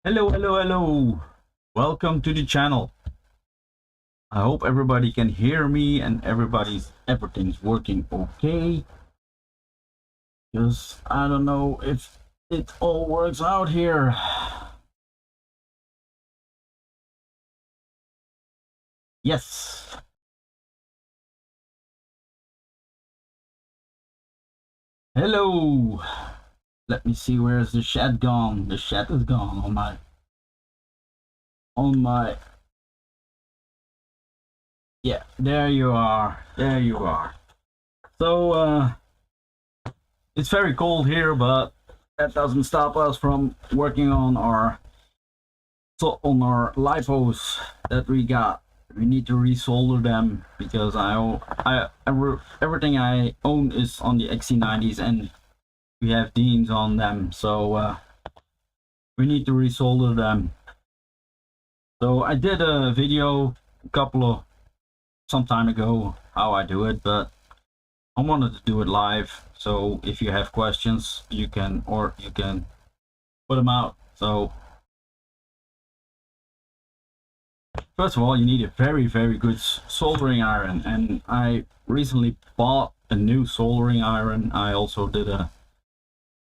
Hello. Welcome to the channel. I hope everybody can hear me and everything's working okay. Because I don't know if it all works out here. Yes. Hello. Let me see, where's the chat gone? The chat is gone on my yeah, there you are. So it's very cold here, but that doesn't stop us from working on our LIPOs that we got. We need to resolder them because everything I own is on the XC90s and we have Deans on them, so we need to resolder them. So I did a video some time ago how I do it, but I wanted to do it live. So if you have questions, you can put them out. So first of all, you need a very good soldering iron, and I recently bought a new soldering iron. I also did a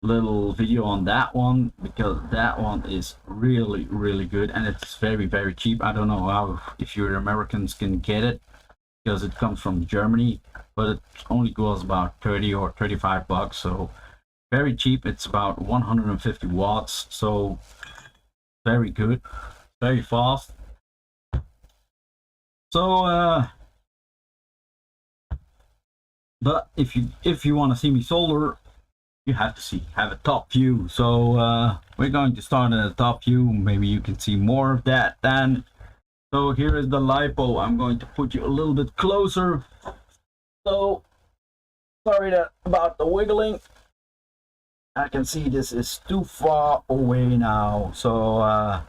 little video on that one because that one is really good, and it's very cheap. I don't know how, if you Americans can get it, because it comes from Germany, but it only goes about 30 or 35 bucks, so very cheap. It's about 150 watts, so very good, very fast. So but if you want to see me solder, you have to have a top view. So we're going to start at the top view. Maybe you can see more of that then. So here is the LiPo. I'm going to put you a little bit closer. So sorry about the wiggling. I can see this is too far away now. So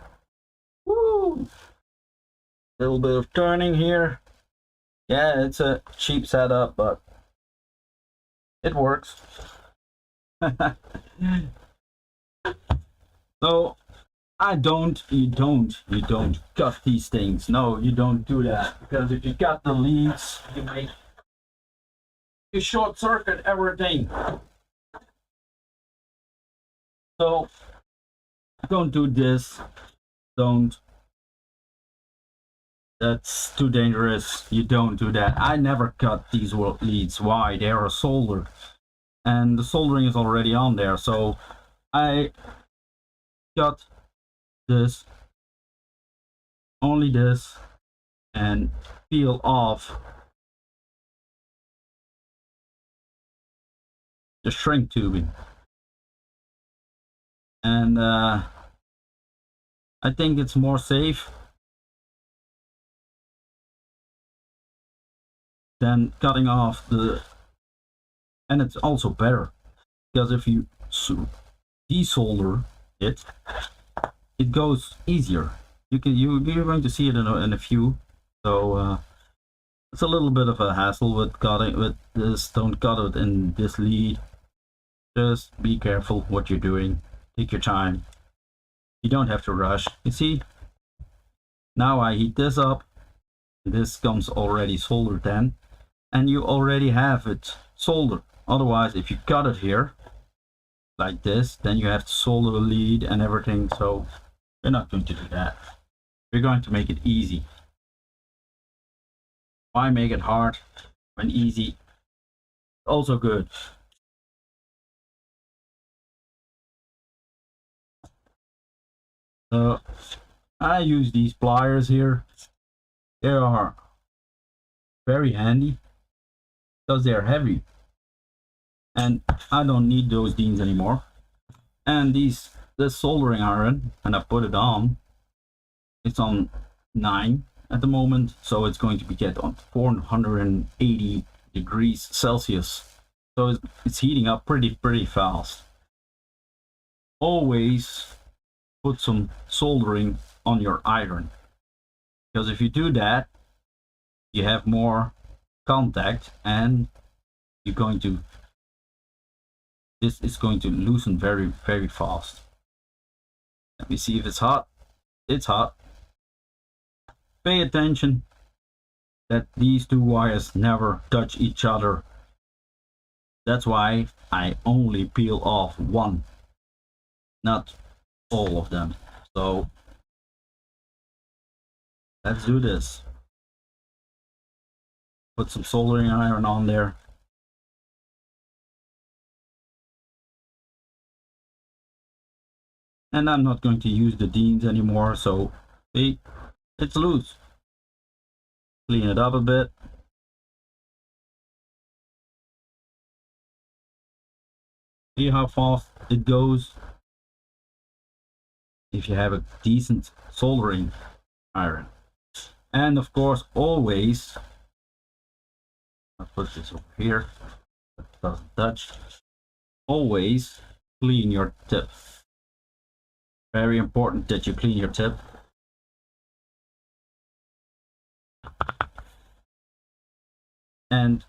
woo, little bit of turning here. Yeah, it's a cheap setup, but it works. So you don't cut these things. No, you don't do that, because if you cut the leads, you short circuit everything. So don't do this. That's too dangerous. You don't do that. I never cut these leads. Why? They are soldered, and the soldering is already on there. So I cut this, only this, and peel off the shrink tubing. And I think it's more safe than cutting off and it's also better, because if you desolder it goes easier. You're going to see it in a few. So it's a little bit of a hassle with cutting with this. Don't cut it in this lead. Just be careful what you're doing. Take your time. You don't have to rush. You see, now I heat this up. This comes already soldered then, and you already have it soldered. Otherwise, if you cut it here like this, then you have to solder the lead and everything. So we're not going to do that. We're going to make it easy. Why make it hard when easy? Also good. So I use these pliers here. They are very handy because they are heavy, and I don't need those Deans anymore. And this soldering iron, and I put it on, it's on 9 at the moment, so it's going to be get on 480 degrees Celsius. So it's heating up pretty fast. Always put some soldering on your iron, because if you do that, you have more contact, and this is going to loosen very fast. Let me see if it's hot. It's hot. Pay attention that these two wires never touch each other. That's why I only peel off one, not all of them. So let's do this. Put some soldering iron on there. And I'm not going to use the Deans anymore, so it's loose. Clean it up a bit. See how fast it goes if you have a decent soldering iron. And of course, always, I'll put this over here, it doesn't touch. Always clean your tip. Very important that you clean your tip. And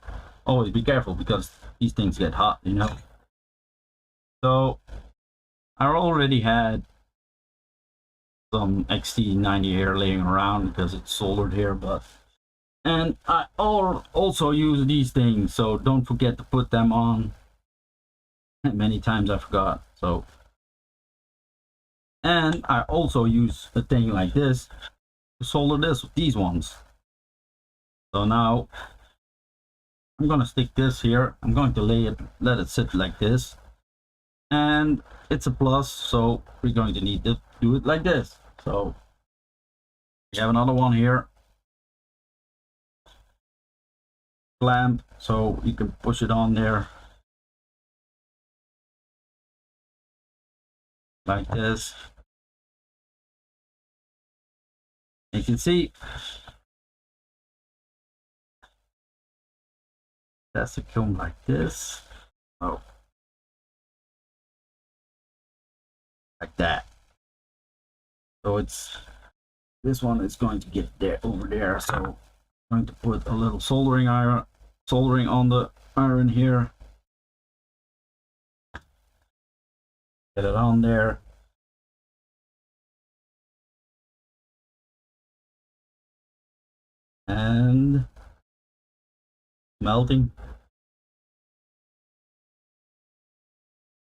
always be careful because these things get hot, you know. So I already had some XT90 here laying around because it's soldered here, and I also use these things, so don't forget to put them on. Many times I forgot. So, and I also use a thing like this to solder these ones. So now I'm gonna stick this here. I'm going to let it sit like this, and it's a plus, so we're going to need to do it like this. So we have another one here, clamp, so you can push it on there like this. You can see that's a comb like this. Oh, like that. So it's this one is going to get there over there. So I'm going to put a little soldering on the iron here. Get it on there. And melting.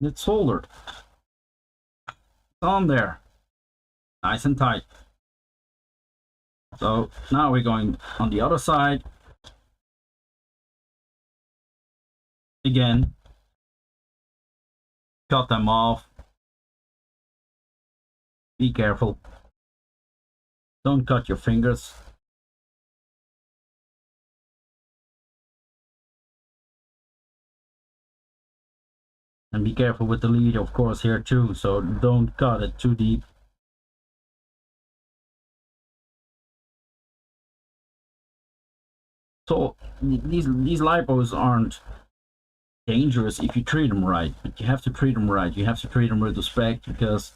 It's soldered. It's on there. Nice and tight. So now we're going on the other side. Again, cut them off. Be careful. Don't cut your fingers. And be careful with the lead, of course, here too, so don't cut it too deep. So these lipos aren't dangerous if you treat them right, but you have to treat them right. You have to treat them with respect, because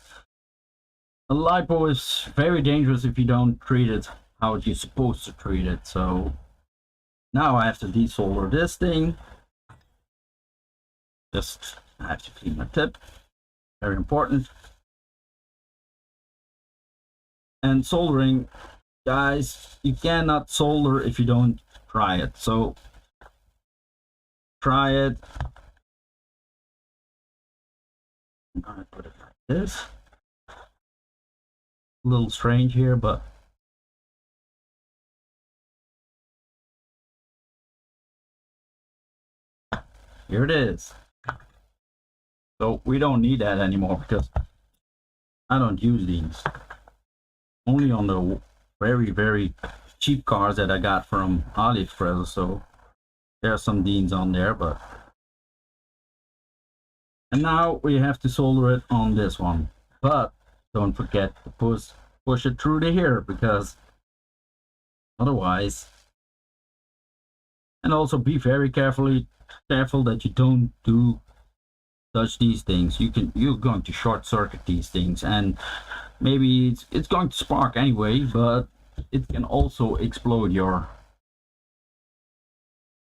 a lipo is very dangerous if you don't treat it how you're supposed to treat it. So now I have to desolder this thing. Just I have to clean my tip. Very important. And soldering, guys, you cannot solder if you don't try it. So try it. I'm gonna put it like this. A little strange here, but here it is. So we don't need that anymore because I don't use these. Only on the very, very cheap cars that I got from AliExpress. So there are some Deans on there, but. And now we have to solder it on this one. But don't forget to push it through to here, because otherwise. And also be very careful that you don't touch these things. You're going to short circuit these things, and maybe it's going to spark anyway, but it can also explode your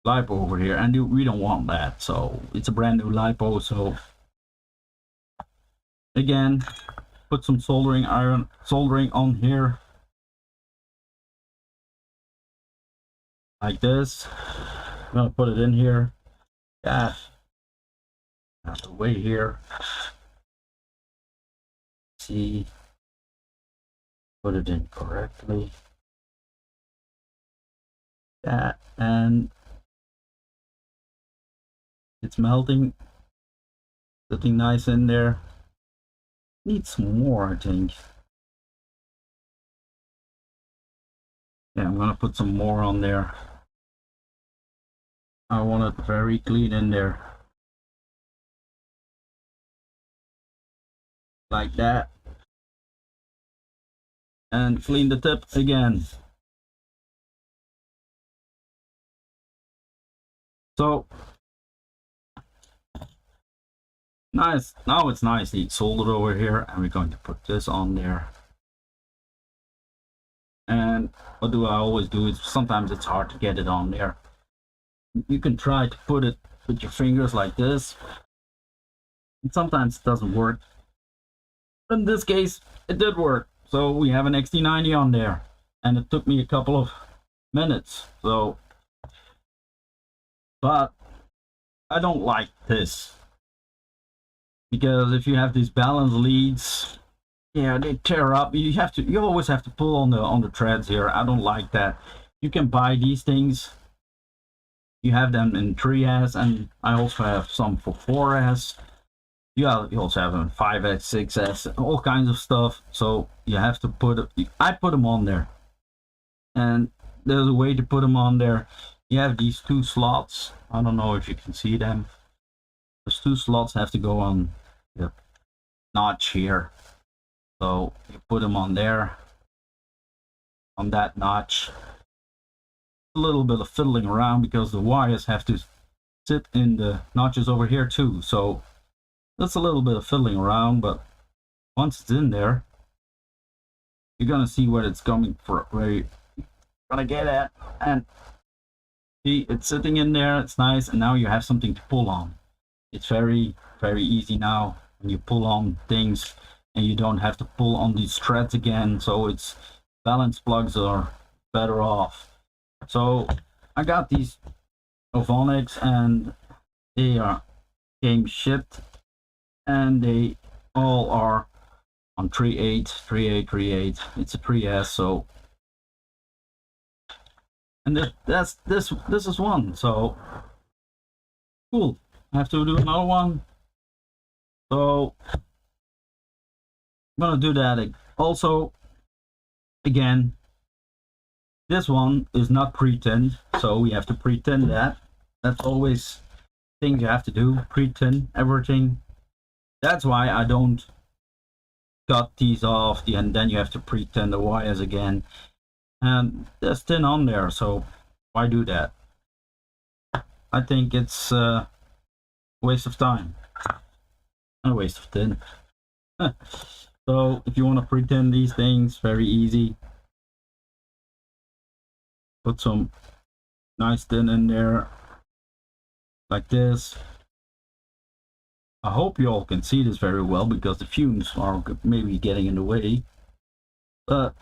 lipo over here, and we don't want that. So it's a brand new lipo. So again, put some soldering on here like this. I'm gonna put it in here. Yeah, out of the way here. See, put it in correctly. That, and it's melting, sitting nice in there. Needs some more, I think. Yeah, I'm gonna put some more on there. I want it very clean in there. Like that. And clean the tip again. So nice. Now it's nicely soldered over here, and we're going to put this on there. And what do I always do is sometimes it's hard to get it on there. You can try to put it with your fingers like this, and sometimes it doesn't work. In this case, it did work. So we have an XT90 on there, and it took me a couple of minutes. So, but I don't like this, because if you have these balance leads, yeah, they tear up. You always have to pull on the threads here. I don't like that. You can buy these things. You have them in 3S, and I also have some for 4S. You also have them in 5S, 6S, all kinds of stuff. So you have to put it. I put them on there, and there's a way to put them on there. You have these two slots. I don't know if you can see them. Those two slots have to go on the notch here. So you put them on there, on that notch. A little bit of fiddling around because the wires have to sit in the notches over here too. So that's a little bit of fiddling around, but once it's in there, you're gonna see where it's coming for, where you're gonna get at, and see, it's sitting in there. It's nice, and now you have something to pull on. It's very, very easy now when you pull on things, and you don't have to pull on these threads again. So it's balance plugs are better off. So I got these OVONICs, and they came shipped, and they all are on 3.8, 3.8, 3.8. It's a 3S, so, and this is one. So cool. I have to do another one. So I'm gonna do that also. Again, this one is not pre-tinned, so we have to pre-tin that. That's always things you have to do, pre-tin everything. That's why I don't cut these off, and then you have to pre-tin the wires again. And there's tin on there, so why do that? I think it's a waste of time and a waste of tin. So if you want to pre-tin these things, very easy. Put some nice tin in there like this. I hope you all can see this very well, because the fumes are maybe getting in the way, but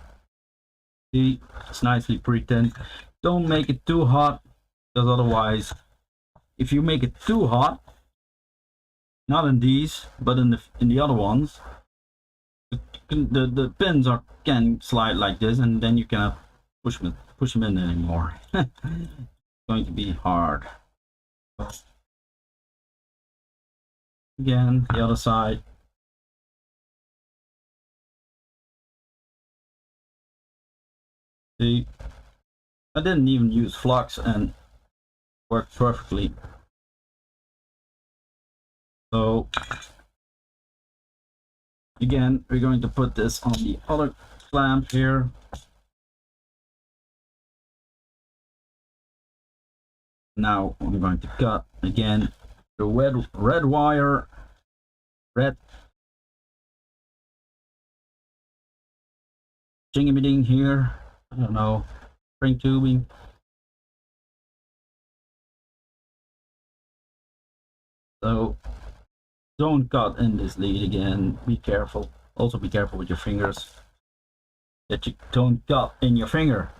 see, it's nicely pre-tinned. Don't make it too hot, because otherwise, if you make it too hot, not in these but in the other ones, the pins can slide like this, and then you cannot push them in anymore. It's going to be hard. Again, the other side. See, I didn't even use flux, and worked perfectly. So again, we're going to put this on the other clamp here. Now I'm going to cut again the red wire, red jingy-ding here. I don't know, spring tubing. So don't cut in this lead again, be careful. Also be careful with your fingers, that you don't cut in your finger.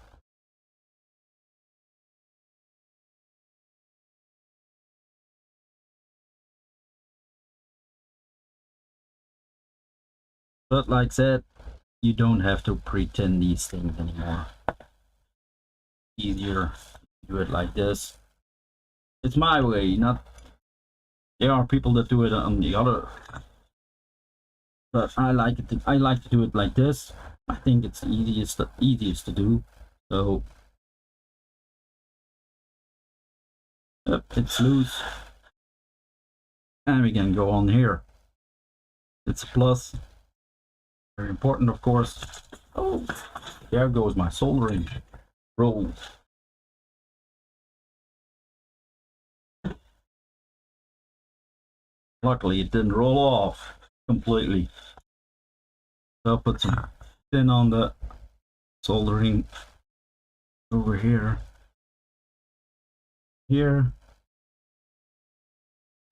But like I said, you don't have to pretend these things anymore. Easier to do it like this. It's my way, not... There are people that do it on the other, but I like to do it like this. I think it's the easiest to do. So yep, it's loose, and we can go on here. It's a plus, very important, of course. Oh, there goes my soldering roll. Luckily it didn't roll off completely. So I'll put some tin on the soldering over here,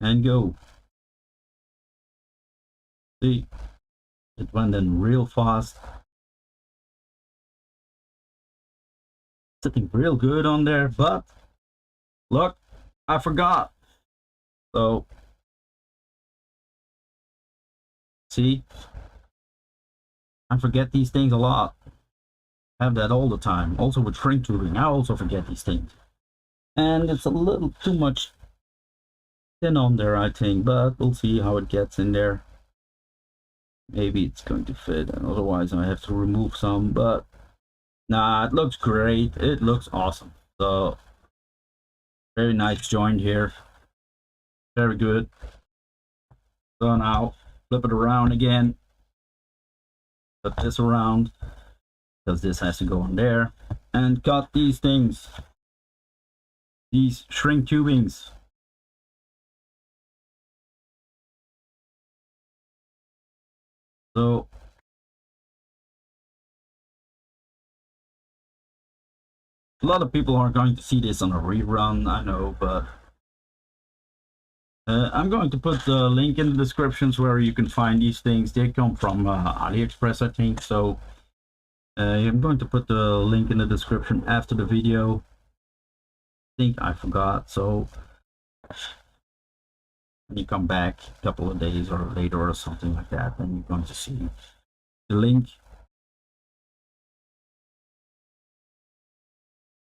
and go. See, it went in real fast. Sitting real good on there, but look, I forgot. So see, I forget these things a lot. I have that all the time. Also with shrink tubing, I also forget these things. And it's a little too much tin on there, I think, but we'll see how it gets in there. Maybe it's going to fit, and otherwise I have to remove some, but nah, it looks great. It looks awesome. So very nice joint here. Very good. So now flip it around again. Flip this around, because this has to go on there, and cut these things, these shrink tubings. So a lot of people are going to see this on a rerun, I know, but I'm going to put the link in the descriptions where you can find these things. They come from AliExpress, I think. So I'm going to put the link in the description after the video. I think I forgot, so when you come back a couple of days or later or something like that, then you're going to see the link.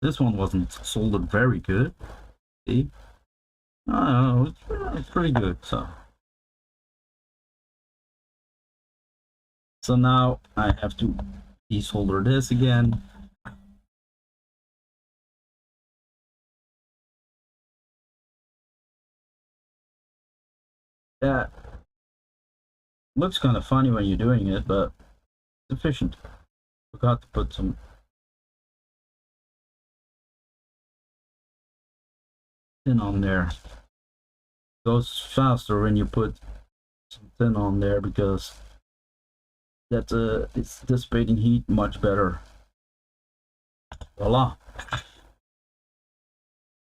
This one wasn't soldered very good. See? Oh, it's pretty good. So now I have to desolder this again. Yeah, looks kind of funny when you're doing it, but it's efficient. Forgot to put some tin on there. Goes faster when you put some tin on there, because that it's dissipating heat much better. Voila.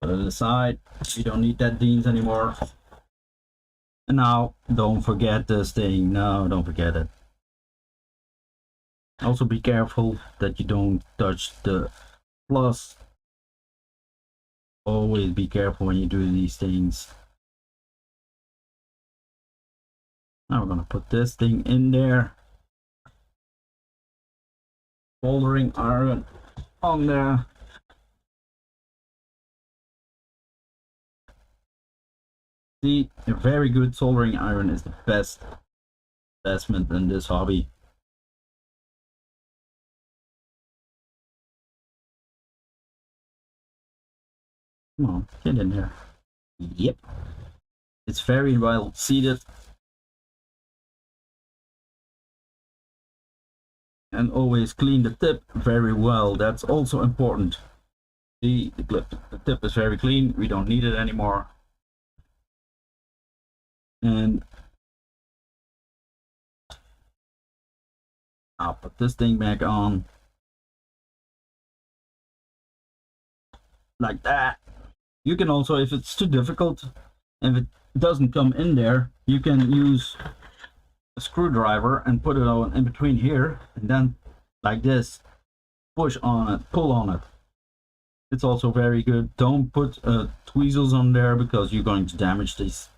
Put it aside. You don't need that beans anymore. And now don't forget this thing. No, don't forget it. Also be careful that you don't touch the plus. Always be careful when you do these things. Now we're gonna put this thing in there. Soldering iron on there. See, a very good soldering iron is the best investment in this hobby. Come on, get in there. Yep. It's very well seated. And always clean the tip very well. That's also important. See, the tip is very clean. We don't need it anymore. And I'll put this thing back on. Like that. You can also, if it's too difficult, if it doesn't come in there, you can use a screwdriver and put it on in between here, and then like this, push on it, pull on it. It's also very good. Don't put tweezers on there because you're going to damage these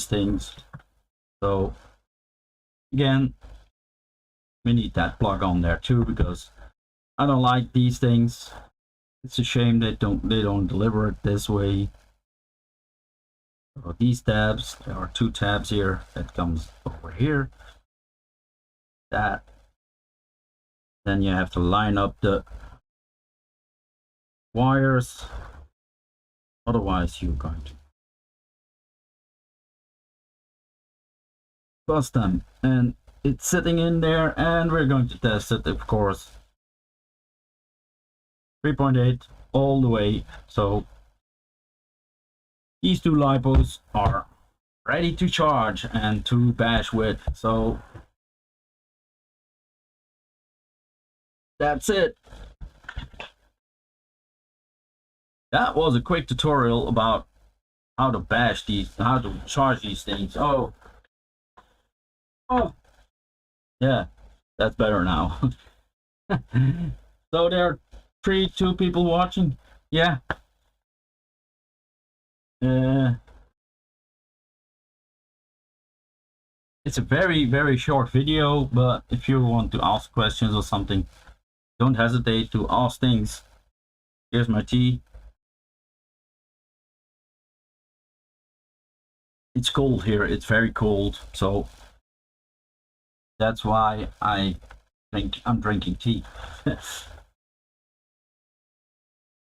things. So again, we need that plug on there too, because I don't like these things. It's a shame they don't deliver it this way. So these tabs, there are 2 tabs here that comes over here. That. Then you have to line up the wires, otherwise you're going to bust them. And it's sitting in there, and we're going to test it, of course. 3.8 all the way. So these 2 LIPOs are ready to charge and to bash with. So that's it. That was a quick tutorial about how to bash these, how to charge these things. Oh, yeah, that's better now. So there are 2 people watching. Yeah. It's a very short video, but if you want to ask questions or something, don't hesitate to ask things. Here's my tea. It's cold here, it's very cold, so that's why I'm drinking tea.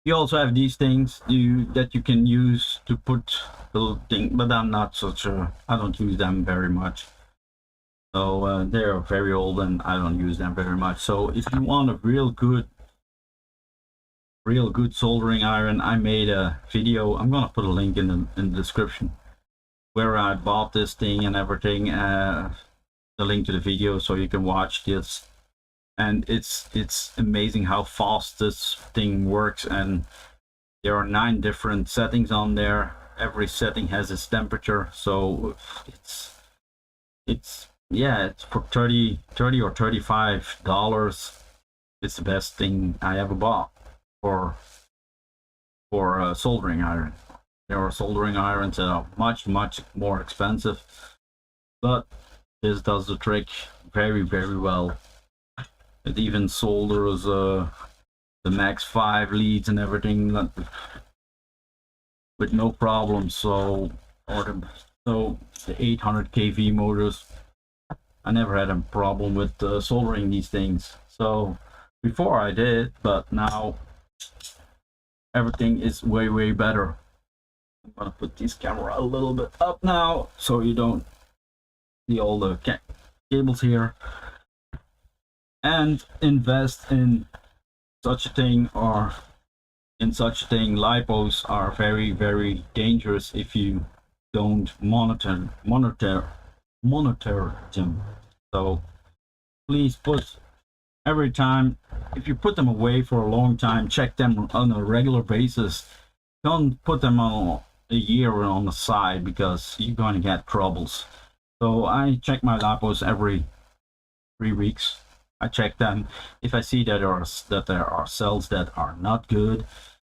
You also have these things that you can use to put the thing, but I'm not I don't use them very much. So they're very old and I don't use them very much. So if you want a real good soldering iron, I made a video. I'm gonna put a link in the description where I bought this thing and everything, the link to the video, so you can watch this. And it's amazing how fast this thing works, and there are 9 different settings on there. Every setting has its temperature, so it's yeah, it's for $30 or $35. It's the best thing I ever bought for soldering iron. There are soldering irons that are much more expensive, but this does the trick very well. It even solders the max 5 leads and everything with no problem. So the 800 kV motors, I never had a problem with soldering these things. So before I did, but now everything is way better. I'm gonna put this camera a little bit up now so you don't see all the cables here. And invest in such a thing, or in such a thing. LIPOs are very dangerous if you don't monitor them. So please put, every time, if you put them away for a long time, check them on a regular basis. Don't put them on a year on the side, because you're going to get troubles. So I check my LIPOs every 3 weeks. I check them. If I see that there are cells that are not good,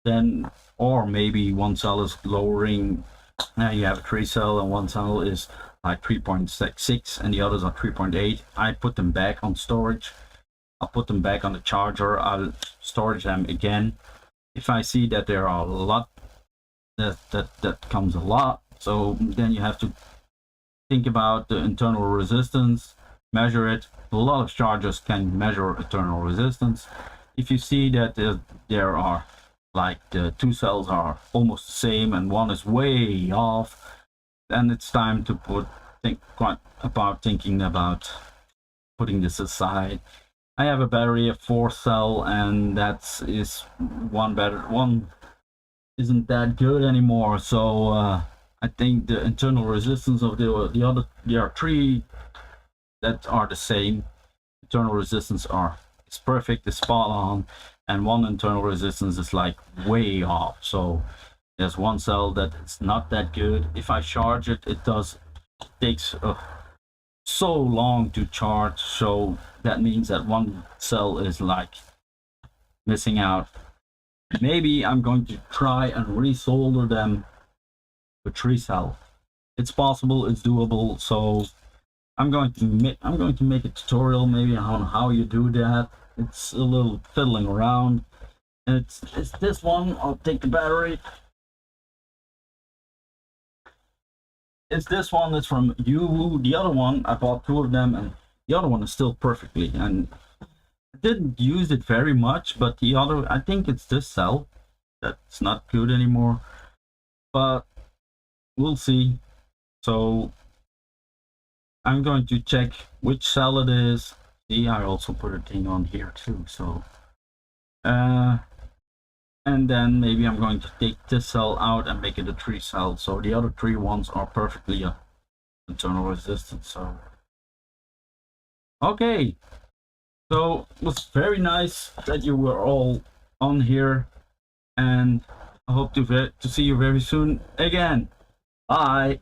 then, or maybe one cell is lowering. Now you have a 3 cell and one cell is like 3.6 and the others are 3.8. I put them back on storage. I'll put them back on the charger. I'll storage them again. If I see that there are a lot, that comes a lot, so then you have to think about the internal resistance, measure it. A lot of chargers can measure internal resistance. If you see that there are, like, the 2 cells are almost the same and one is way off, then it's time to think about putting this aside. I have a battery, a 4 cell, and one isn't that good anymore. So I think the internal resistance of the other, there are 3 that are the same. Internal resistance is perfect, is spot on, and one internal resistance is like way off. So there's one cell that is not that good. If I charge it, it takes so long to charge, so that means that one cell is like missing out. Maybe I'm going to try and resolder them with 3 cell. It's possible, it's doable, so I'm going to make a tutorial maybe on how you do that. It's a little fiddling around. And it's this one. I'll take the battery. It's this one that's from Uwu. The other one, I bought 2 of them, and the other one is still perfectly. And I didn't use it very much, but the other, I think it's this cell that's not good anymore. But we'll see. So I'm going to check which cell it is. See, I also put a thing on here too. So, and then maybe I'm going to take this cell out and make it a 3 cell. So the other 3 ones are perfectly internal resistance. So, okay. So it was very nice that you were all on here, and I hope to see you very soon again. Bye.